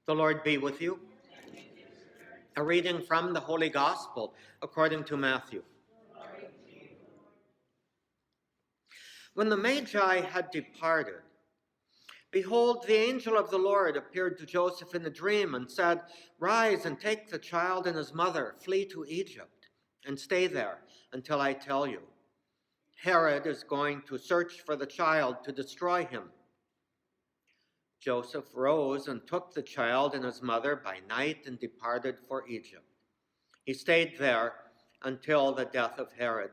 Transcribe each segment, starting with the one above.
The Lord be with you. A reading from the Holy Gospel according to Matthew. When the Magi had departed, behold, the angel of the Lord appeared to Joseph in a dream and said, "Rise and take the child and his mother, flee to Egypt, and stay there until I tell you. Herod is going to search for the child to destroy him." Joseph rose and took the child and his mother by night and departed for Egypt. He stayed there until the death of Herod,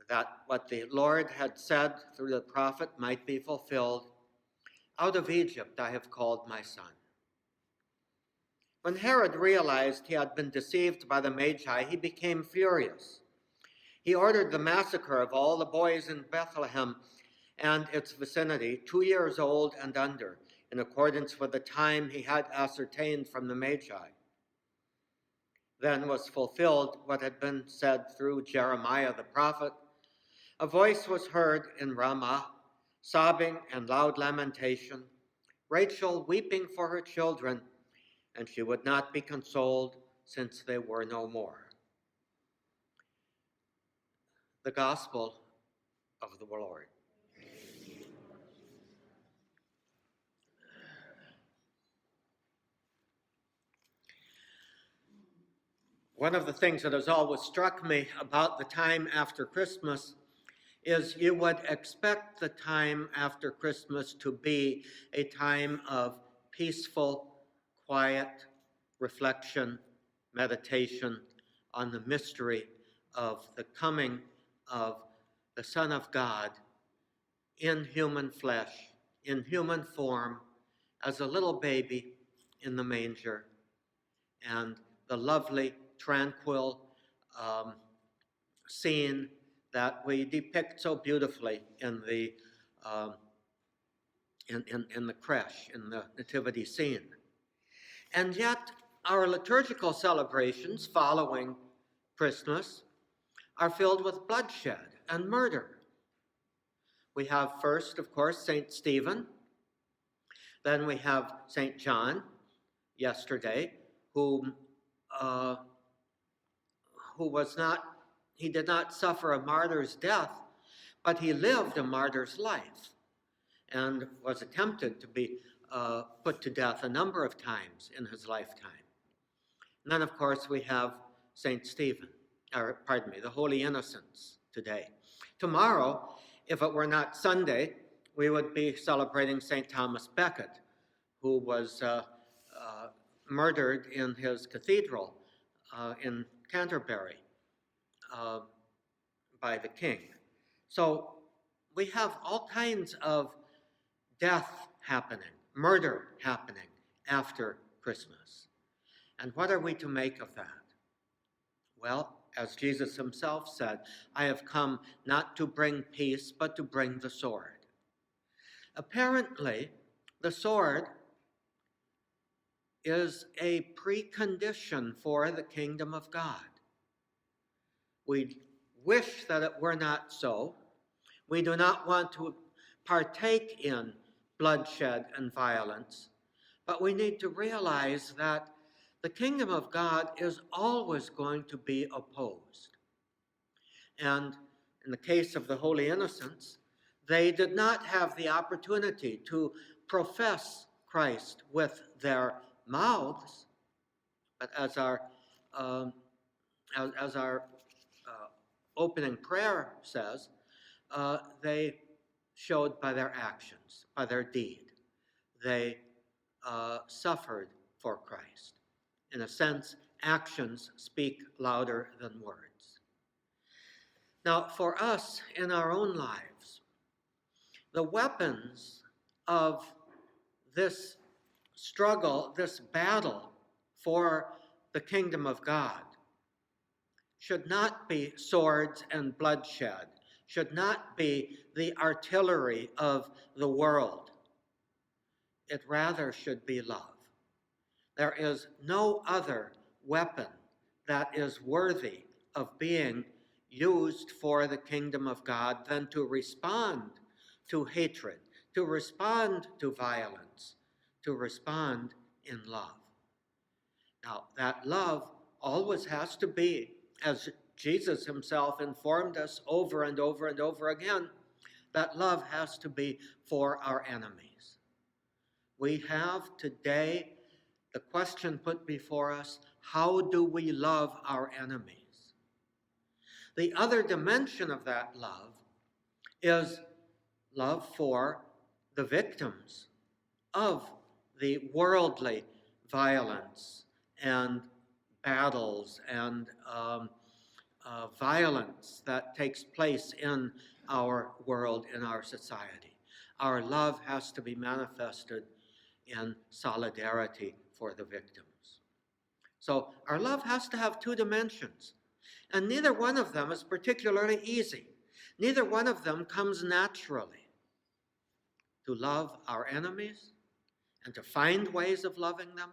that what the Lord had said through the prophet might be fulfilled, "Out of Egypt I have called my son." When Herod realized he had been deceived by the Magi, he became furious. He ordered the massacre of all the boys in Bethlehem and its vicinity, 2 years old and under, in accordance with the time he had ascertained from the Magi. Then was fulfilled what had been said through Jeremiah the prophet. A voice was heard in Ramah, sobbing and loud lamentation, Rachel weeping for her children, and she would not be consoled since they were no more. The Gospel of the Lord. One of the things that has always struck me about the time after Christmas is you would expect the time after Christmas to be a time of peaceful, quiet reflection, meditation on the mystery of the coming of the Son of God in human flesh, in human form, as a little baby in the manger, and the lovely, tranquil scene that we depict so beautifully in the creche, in the nativity scene. And yet, our liturgical celebrations following Christmas are filled with bloodshed and murder. We have first, of course, St. Stephen. Then we have St. John yesterday, who did not suffer a martyr's death, but he lived a martyr's life and was attempted to be put to death a number of times in his lifetime. And then, of course, we have St. Stephen, the Holy Innocents today. Tomorrow, if it were not Sunday, we would be celebrating St. Thomas Becket, who was murdered in his cathedral in Canterbury by the king. So we have all kinds of death happening, murder happening after Christmas. And what are we to make of that? Well, as Jesus himself said, "I have come not to bring peace, but to bring the sword." Apparently, the sword is a precondition for the kingdom of God. We wish that it were not so. We do not want to partake in bloodshed and violence, but we need to realize that the kingdom of God is always going to be opposed. And in the case of the Holy Innocents, they did not have the opportunity to profess Christ with their mouths, but as our opening prayer says, they showed by their actions, by their deed. They suffered for Christ. In a sense, actions speak louder than words. Now, for us in our own lives, the weapons of this struggle, this battle for the kingdom of God, should not be swords and bloodshed, should not be the artillery of the world. It rather should be love. There is no other weapon that is worthy of being used for the kingdom of God than to respond to hatred, to respond to violence, to respond in love. Now, that love always has to be, as Jesus himself informed us over and over and over again, that love has to be for our enemies. We have today the question put before us, how do we love our enemies? The other dimension of that love is love for the victims of the worldly violence and battles and violence that takes place in our world, in our society. Our love has to be manifested in solidarity for the victims. So our love has to have two dimensions, and neither one of them is particularly easy. Neither one of them comes naturally. To love our enemies and to find ways of loving them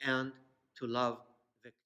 and to love victims.